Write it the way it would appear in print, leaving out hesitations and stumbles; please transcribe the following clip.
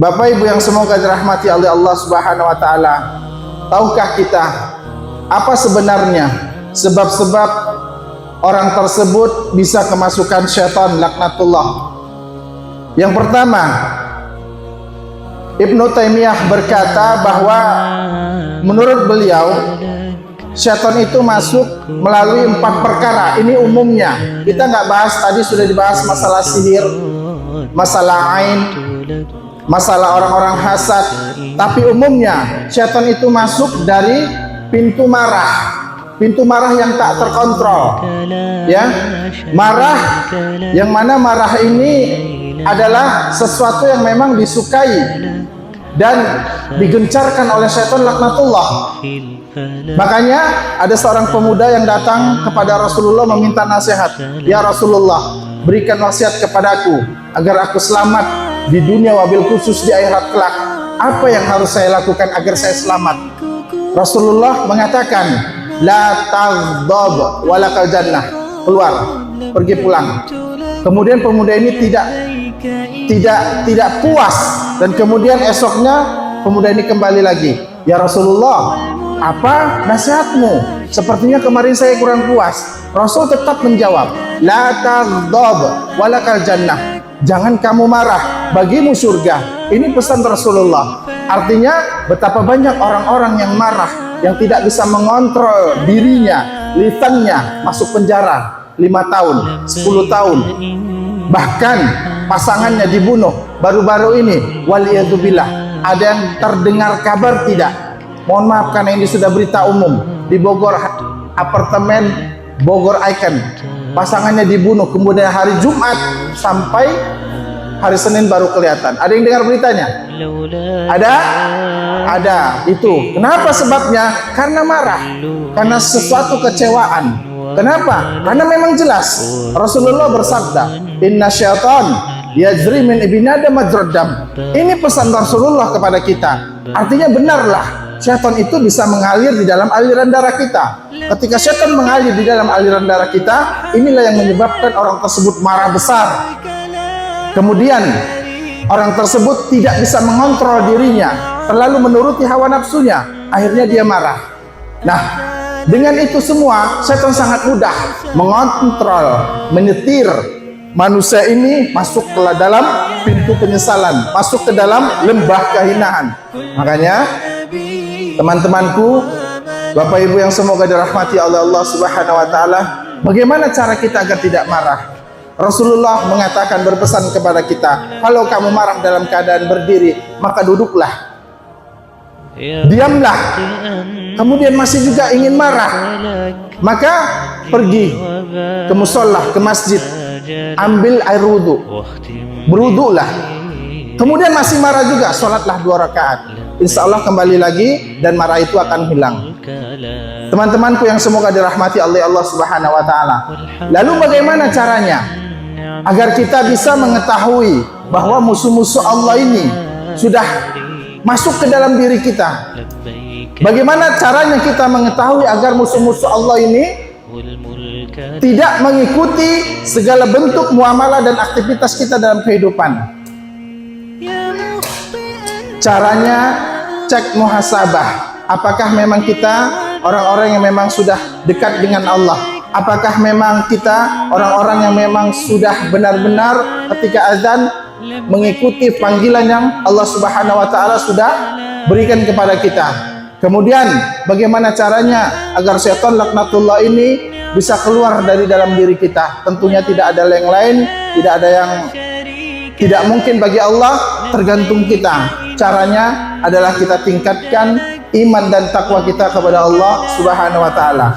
Bapak Ibu yang semoga dirahmati oleh Allah Subhanahu wa taala, tahukah kita apa sebenarnya sebab-sebab orang tersebut bisa kemasukan syaitan laknatullah? Yang pertama, Ibnu Taimiyah berkata bahwa menurut beliau syaitan itu masuk melalui 4 perkara. Ini umumnya, kita nggak bahas, tadi sudah dibahas masalah sihir, masalah ain, masalah orang-orang hasad. Tapi umumnya syaitan itu masuk dari pintu marah, pintu marah yang tak terkontrol, ya, marah yang mana marah ini adalah sesuatu yang memang disukai dan digencarkan oleh syaitan laknatullah. Makanya ada seorang pemuda yang datang kepada Rasulullah meminta nasihat. Ya Rasulullah, berikan wasiat kepadaku agar aku selamat di dunia, wabil khusus di akhirat kelak. Apa yang harus saya lakukan agar saya selamat? Rasulullah mengatakan, la taghdab walakal jannah. Keluar, pergi pulang. Kemudian pemuda ini tidak puas, dan kemudian esoknya pemuda ini kembali lagi. Ya Rasulullah, apa nasihatmu? Sepertinya kemarin saya kurang puas. Rasul tetap menjawab, la taghdab walakal jannah. Jangan kamu marah, bagimu surga. Ini pesan Rasulullah. Artinya betapa banyak orang-orang yang marah, yang tidak bisa mengontrol dirinya, lisannya, masuk penjara 5 tahun, 10 tahun. Bahkan pasangannya dibunuh. Baru-baru ini, waliyadzubillah, ada yang terdengar kabar tidak? Mohon maaf karena ini sudah berita umum. Di Bogor, apartemen Bogor Icon, pasangannya dibunuh, kemudian hari Jumat sampai hari Senin baru kelihatan. Ada yang dengar beritanya? Ada. Itu kenapa sebabnya? Karena marah, karena sesuatu kecewaan. Kenapa? Karena memang jelas Rasulullah bersabda, inna syaitan yajri min ibni adam majrad dam. Ini pesan Rasulullah kepada kita. Artinya benarlah, syaitan itu bisa mengalir di dalam aliran darah kita. Ketika syaitan mengalir di dalam aliran darah kita, inilah yang menyebabkan orang tersebut marah besar. Kemudian orang tersebut tidak bisa mengontrol dirinya, terlalu menuruti hawa nafsunya, akhirnya dia marah. Nah, dengan itu semua syaitan sangat mudah mengontrol, menyetir manusia ini masuk ke dalam pintu penyesalan, masuk ke dalam lembah kehinaan. Makanya teman-temanku, Bapak Ibu yang semoga dirahmati oleh Allah Subhanahu wa taala, bagaimana cara kita agar tidak marah? Rasulullah mengatakan, berpesan kepada kita, kalau kamu marah dalam keadaan berdiri, maka duduklah, diamlah. Kemudian masih juga ingin marah, maka pergi ke musola, ke masjid, ambil air wudhu, berwudhulah. Kemudian masih marah juga, sholatlah 2 rakaat. Insya Allah kembali lagi dan marah itu akan hilang. Teman-temanku yang semoga dirahmati oleh Allah Subhanahu wa taala. Lalu bagaimana caranya agar kita bisa mengetahui bahwa musuh-musuh Allah ini sudah masuk ke dalam diri kita? Bagaimana caranya kita mengetahui agar musuh-musuh Allah ini tidak mengikuti segala bentuk muamalah dan aktivitas kita dalam kehidupan? Caranya cek muhasabah. Apakah memang kita orang-orang yang memang sudah dekat dengan Allah? Apakah memang kita orang-orang yang memang sudah benar-benar ketika azan mengikuti panggilan yang Allah Subhanahu wa taala sudah berikan kepada kita? Kemudian bagaimana caranya agar syaitan laknatullah ini bisa keluar dari dalam diri kita? Tentunya tidak ada yang lain, tidak ada yang tidak mungkin bagi Allah, tergantung kita. Caranya adalah kita tingkatkan iman dan takwa kita kepada Allah Subhanahu wa taala.